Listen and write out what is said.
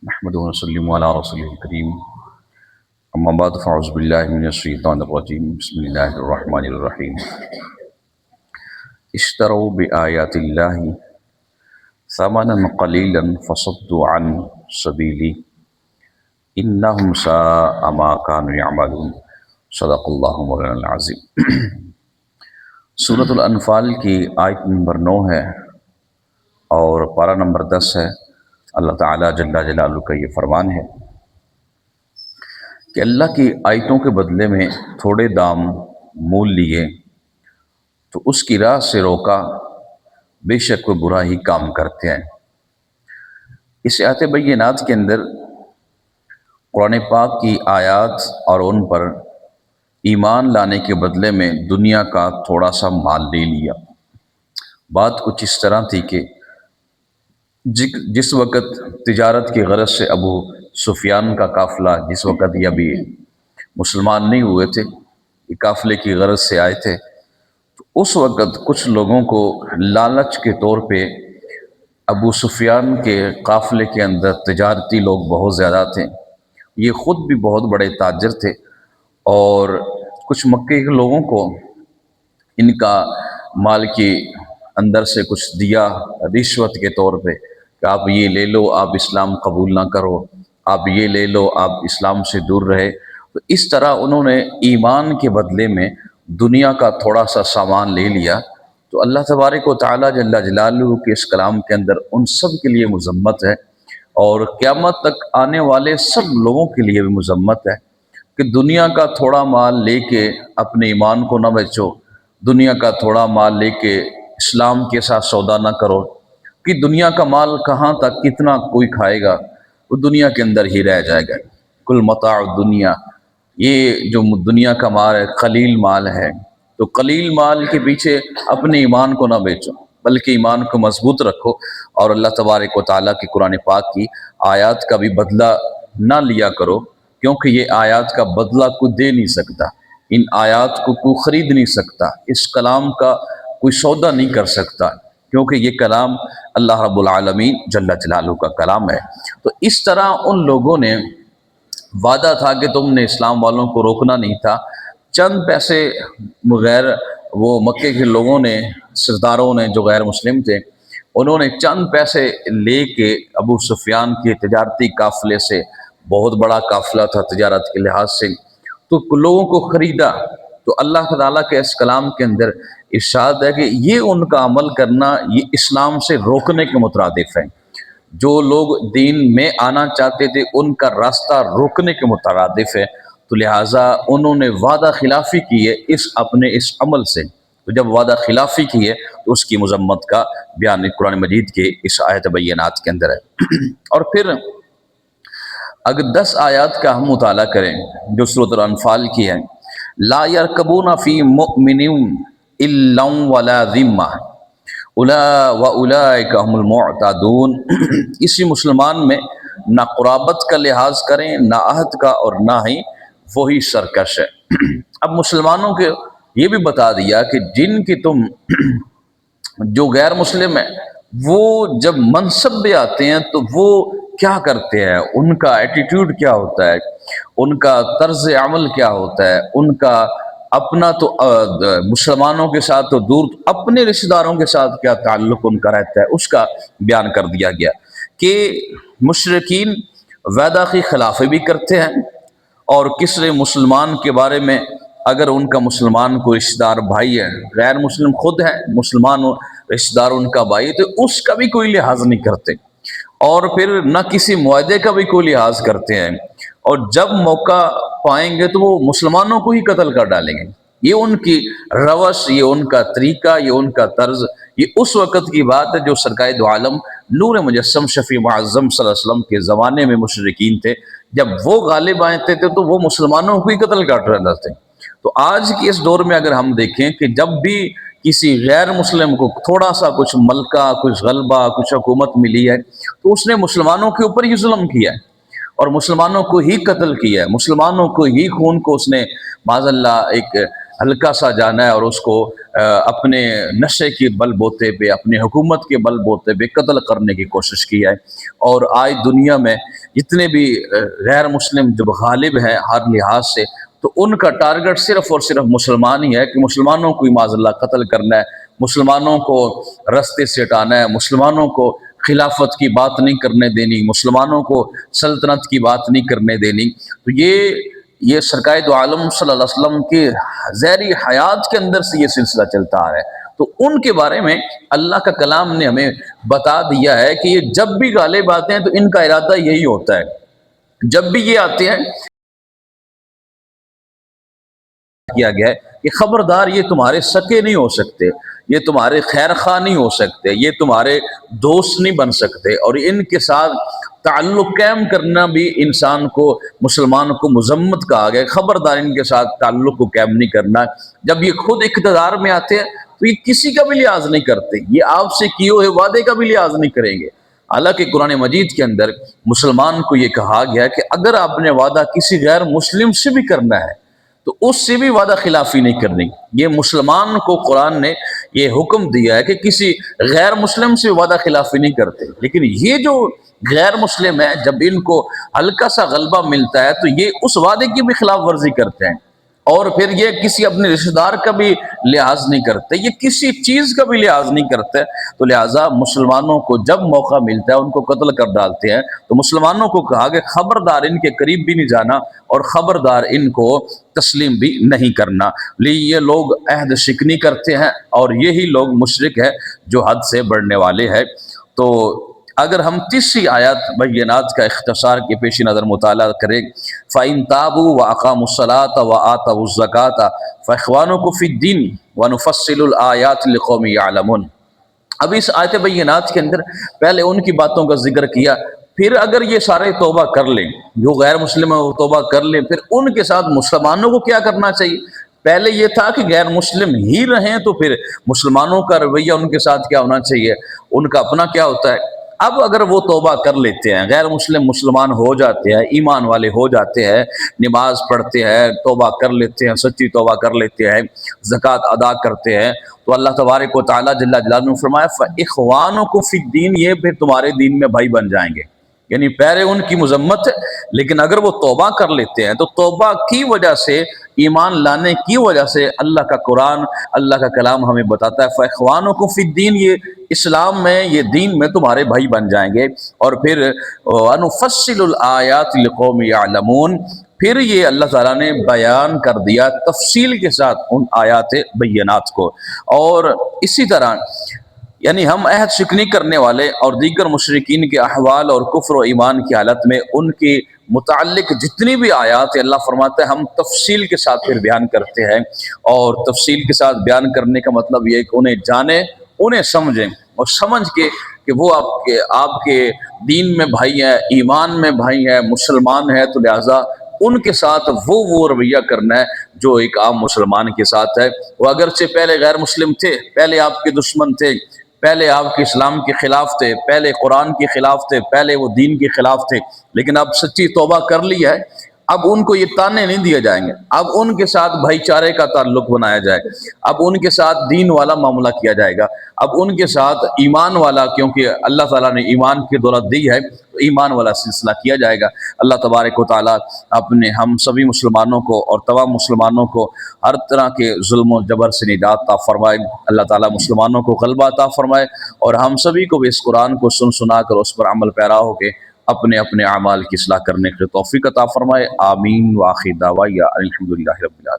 نحمد ونسلم علی رسول الکریم اما بعد فاعوذ باللہ من الشیطان الرجیم بسم اللہ الرحمن الرحیم اشتروا بآیات اللہ ثمنا قلیلا فصدوا عن سبیلی انہم ساء ما كانوا یعملون صدق اللہ مولانا العظیم۔ سورۃ الانفال کی آیت نمبر 9 ہے اور پارہ نمبر 10 ہے۔ اللہ تعالیٰ جل جلالہ کا یہ فرمان ہے کہ اللہ کی آیتوں کے بدلے میں تھوڑے دام مول لیے تو اس کی راہ سے روکا، بے شک وہ برا ہی کام کرتے ہیں۔ اس آیت بینات کے اندر قرآن پاک کی آیات اور ان پر ایمان لانے کے بدلے میں دنیا کا تھوڑا سا مال لے لیا۔ بات کچھ اس طرح تھی کہ جس وقت تجارت کی غرض سے ابو سفیان کا قافلہ، جس وقت یہ ابھی مسلمان نہیں ہوئے تھے، یہ قافلے کی غرض سے آئے تھے، تو اس وقت کچھ لوگوں کو لالچ کے طور پہ ابو سفیان کے قافلے کے اندر تجارتی لوگ بہت زیادہ تھے، یہ خود بھی بہت بڑے تاجر تھے، اور کچھ مکے کے لوگوں کو ان کا مال کے اندر سے کچھ دیا رشوت کے طور پہ کہ آپ یہ لے لو، آپ اسلام قبول نہ کرو، آپ یہ لے لو، آپ اسلام سے دور رہے۔ تو اس طرح انہوں نے ایمان کے بدلے میں دنیا کا تھوڑا سا سامان لے لیا۔ تو اللہ تبارک و تعالیٰ جل جلالہ کے اس کلام کے اندر ان سب کے لیے مذمت ہے، اور قیامت تک آنے والے سب لوگوں کے لیے بھی مذمت ہے کہ دنیا کا تھوڑا مال لے کے اپنے ایمان کو نہ بیچو، دنیا کا تھوڑا مال لے کے اسلام کے ساتھ سودا نہ کرو، کہ دنیا کا مال کہاں تک کتنا کوئی کھائے گا، وہ دنیا کے اندر ہی رہ جائے گا۔ کل متاع الدنیا، یہ جو دنیا کا مال ہے قلیل مال ہے، تو قلیل مال کے پیچھے اپنے ایمان کو نہ بیچو بلکہ ایمان کو مضبوط رکھو، اور اللہ تبارک و تعالیٰ کی قرآن پاک کی آیات کا بھی بدلہ نہ لیا کرو، کیونکہ یہ آیات کا بدلہ کوئی دے نہیں سکتا، ان آیات کو کوئی خرید نہیں سکتا، اس کلام کا کوئی سودا نہیں کر سکتا، کیونکہ یہ کلام اللہ رب العالمین جل جلالہ کا کلام ہے۔ تو اس طرح ان لوگوں نے وعدہ تھا کہ تم نے اسلام والوں کو روکنا نہیں تھا، چند پیسے غیر وہ مکے کے لوگوں نے، سرداروں نے جو غیر مسلم تھے، انہوں نے چند پیسے لے کے ابو سفیان کے تجارتی قافلے سے، بہت بڑا قافلہ تھا تجارت کے لحاظ سے، تو لوگوں کو خریدا۔ تو اللہ تعالیٰ کے اس کلام کے اندر ارشاد ہے کہ یہ ان کا عمل کرنا یہ اسلام سے روکنے کے مترادف ہے۔ جو لوگ دین میں آنا چاہتے تھے ان کا راستہ روکنے کے مترادف ہے، تو لہٰذا انہوں نے وعدہ خلافی کی ہے اپنے اس عمل سے۔ تو جب وعدہ خلافی کی ہے تو اس کی مذمت کا بیان قرآن مجید کے اس آیت بینات کے اندر ہے۔ اور پھر اگر 10 آیات کا ہم مطالعہ کریں جو سورۃ الانفال کی ہے، لا یرکبون فی مؤمن الا ولا ذمہ اولئک هم المعتدون، اسی مسلمان میں نہ قرابت کا لحاظ کریں، نہ عہد کا، اور نہ ہی وہی سرکش ہے۔ اب مسلمانوں کے یہ بھی بتا دیا کہ جن کی تم جو غیر مسلم ہیں وہ جب منصب پہ آتے ہیں تو وہ کیا کرتے ہیں، ان کا ایٹیٹیوڈ کیا ہوتا ہے، ان کا طرز عمل کیا ہوتا ہے، ان کا اپنا تو مسلمانوں کے ساتھ تو دور، اپنے رشتہ داروں کے ساتھ کیا تعلق ان کا رہتا ہے، اس کا بیان کر دیا گیا کہ مشرکین وعدہ کی خلافی بھی کرتے ہیں، اور کسی مسلمان کے بارے میں اگر ان کا مسلمان کو رشتہ دار بھائی ہے، غیر مسلم خود ہے، مسلمان رشتہ دار ان کا بھائی، تو اس کا بھی کوئی لحاظ نہیں کرتے، اور پھر نہ کسی معاہدے کا بھی کوئی لحاظ کرتے ہیں، اور جب موقع پائیں گے تو وہ مسلمانوں کو ہی قتل کر ڈالیں گے۔ یہ ان کی روش، یہ ان کا طریقہ، یہ ان کا طرز، یہ اس وقت کی بات ہے جو سرکار دو عالم نور مجسم شفیع معظم صلی اللہ علیہ وسلم کے زمانے میں مشرکین تھے، جب وہ غالب آتے تھے تو وہ مسلمانوں کو ہی قتل کر ڈالتے تھے۔ تو آج کے اس دور میں اگر ہم دیکھیں کہ جب بھی کسی غیر مسلم کو تھوڑا سا کچھ ملکہ، کچھ غلبہ، کچھ حکومت ملی ہے تو اس نے مسلمانوں کے اوپر ہی ظلم کیا ہے، اور مسلمانوں کو ہی قتل کیا ہے، مسلمانوں کو ہی خون کو اس نے معاذ اللہ ایک ہلکا سا جانا ہے اور اس کو اپنے نشے کے بل بوتے پہ، اپنی حکومت کے بل بوتے پہ قتل کرنے کی کوشش کی ہے۔ اور آج دنیا میں جتنے بھی غیر مسلم جب غالب ہیں ہر لحاظ سے، تو ان کا ٹارگٹ صرف اور صرف مسلمان ہی ہے کہ مسلمانوں کو معاذ اللہ قتل کرنا ہے، مسلمانوں کو رستے سے ہٹانا ہے، مسلمانوں کو خلافت کی بات نہیں کرنے دینی، مسلمانوں کو سلطنت کی بات نہیں کرنے دینی۔ تو یہ سرکار دو عالم صلی اللہ علیہ وسلم کے ذہری حیات کے اندر سے یہ سلسلہ چلتا آ رہا ہے۔ تو ان کے بارے میں اللہ کا کلام نے ہمیں بتا دیا ہے کہ یہ جب بھی غالب آتے ہیں تو ان کا ارادہ یہی ہوتا ہے، جب بھی یہ آتے ہیں کیا گیا ہے کہ خبردار یہ تمہارے سکے نہیں ہو سکتے، یہ تمہارے خیر خواہ نہیں ہو سکتے، یہ تمہارے دوست نہیں بن سکتے، اور ان کے ساتھ تعلق قائم کرنا بھی انسان کو، مسلمان کو مذمت کہا گیا۔ خبردار ان کے ساتھ تعلق کو قائم نہیں کرنا۔ جب یہ خود اقتدار میں آتے ہیں تو یہ کسی کا بھی لحاظ نہیں کرتے، یہ آپ سے کیے ہوئے وعدے کا بھی لحاظ نہیں کریں گے۔ حالانکہ قرآن مجید کے اندر مسلمان کو یہ کہا گیا کہ اگر آپ نے وعدہ کسی غیر مسلم سے بھی کرنا ہے تو اس سے بھی وعدہ خلافی نہیں کرنی۔ یہ مسلمان کو قرآن نے یہ حکم دیا ہے کہ کسی غیر مسلم سے وعدہ خلافی نہیں کرتے، لیکن یہ جو غیر مسلم ہے جب ان کو ہلکا سا غلبہ ملتا ہے تو یہ اس وعدے کی بھی خلاف ورزی کرتے ہیں، اور پھر یہ کسی اپنے رشتہ دار کا بھی لحاظ نہیں کرتے، یہ کسی چیز کا بھی لحاظ نہیں کرتے۔ تو لہٰذا مسلمانوں کو جب موقع ملتا ہے ان کو قتل کر ڈالتے ہیں۔ تو مسلمانوں کو کہا کہ خبردار ان کے قریب بھی نہیں جانا، اور خبردار ان کو تسلیم بھی نہیں کرنا۔ یہ لوگ عہد شکنی کرتے ہیں، اور یہی لوگ مشرک ہیں جو حد سے بڑھنے والے ہیں۔ تو اگر ہم تیسری آیات بینات کا اختصار کے پیش نظر مطالعہ کریں، فَإِن تَابُوا وَأَقَامُوا الصَّلَاةَ وَآتَوُا الزَّكَاةَ فَإِخْوَانُكُمْ فِي الدِّينِ وَنُفَصِّلُ الْآيَاتِ لِقَوْمٍ يَعْلَمُونَ۔ اب اس آیت بینات کے اندر پہلے ان کی باتوں کا ذکر کیا، پھر اگر یہ سارے توبہ کر لیں، جو غیر مسلم ہیں وہ توبہ کر لیں، پھر ان کے ساتھ مسلمانوں کو کیا کرنا چاہیے؟ پہلے یہ تھا کہ غیر مسلم ہی رہیں، تو پھر مسلمانوں کا رویہ ان کے ساتھ کیا ہونا چاہیے، ان کا اپنا کیا ہوتا ہے۔ اب اگر وہ توبہ کر لیتے ہیں، غیر مسلم مسلمان ہو جاتے ہیں، ایمان والے ہو جاتے ہیں، نماز پڑھتے ہیں، توبہ کر لیتے ہیں، سچی توبہ کر لیتے ہیں، زکوٰۃ ادا کرتے ہیں، تو اللہ تبارک و تعالیٰ جل جلالہ نے فرمایا فَإِخْوَانُكُمْ فِي الدِّينِ، یہ پھر تمہارے دین میں بھائی بن جائیں گے۔ یعنی پہلے ان کی مذمت ہے، لیکن اگر وہ توبہ کر لیتے ہیں تو توبہ کی وجہ سے، ایمان لانے کی وجہ سے، اللہ کا قرآن، اللہ کا کلام ہمیں بتاتا ہے فَإِخْوَانُكُمْ فِي الدِّينِ، یہ اسلام میں، یہ دین میں تمہارے بھائی بن جائیں گے۔ اور پھر وَنُفَصِّلُ الْآيَاتِ لِقَوْمٍ يَعْلَمُونَ، پھر یہ اللہ تعالیٰ نے بیان کر دیا تفصیل کے ساتھ ان آیات بینات کو۔ اور اسی طرح یعنی ہم عہد شکنی کرنے والے اور دیگر مشرکین کے احوال اور کفر و ایمان کی حالت میں ان کے متعلق جتنی بھی آیات اللہ فرماتے ہیں ہم تفصیل کے ساتھ پھر بیان کرتے ہیں۔ اور تفصیل کے ساتھ بیان کرنے کا مطلب یہ ہے کہ انہیں جانیں، انہیں سمجھیں، اور سمجھ کے کہ وہ آپ کے دین میں بھائی ہیں، ایمان میں بھائی ہیں، مسلمان ہیں، تو لہٰذا ان کے ساتھ وہ رویہ کرنا ہے جو ایک عام مسلمان کے ساتھ ہے۔ وہ اگرچہ پہلے غیر مسلم تھے، پہلے آپ کے دشمن تھے، پہلے آپ کے اسلام کے خلاف تھے، پہلے قرآن کے خلاف تھے، پہلے وہ دین کے خلاف تھے، لیکن اب سچی توبہ کر لی ہے، اب ان کو یہ تانے نہیں دیے جائیں گے، اب ان کے ساتھ بھائی چارے کا تعلق بنایا جائے، اب ان کے ساتھ دین والا معاملہ کیا جائے گا، اب ان کے ساتھ ایمان والا، کیونکہ اللہ تعالیٰ نے ایمان کی دولت دی ہے تو ایمان والا سلسلہ کیا جائے گا۔ اللہ تبارک و تعالیٰ اپنے ہم سبھی مسلمانوں کو اور تمام مسلمانوں کو ہر طرح کے ظلم و جبر سے نجات عطا فرمائے۔ اللہ تعالیٰ مسلمانوں کو غلبہ عطا فرمائے، اور ہم سبھی کو بھی اس قرآن کو سنا کر اس پر عمل پیرا ہو کے اپنے اعمال کی اصلاح کرنے کی توفیق عطا فرمائے۔ آمین۔ وآخر دعوانا الحمدللہ رب العالمین۔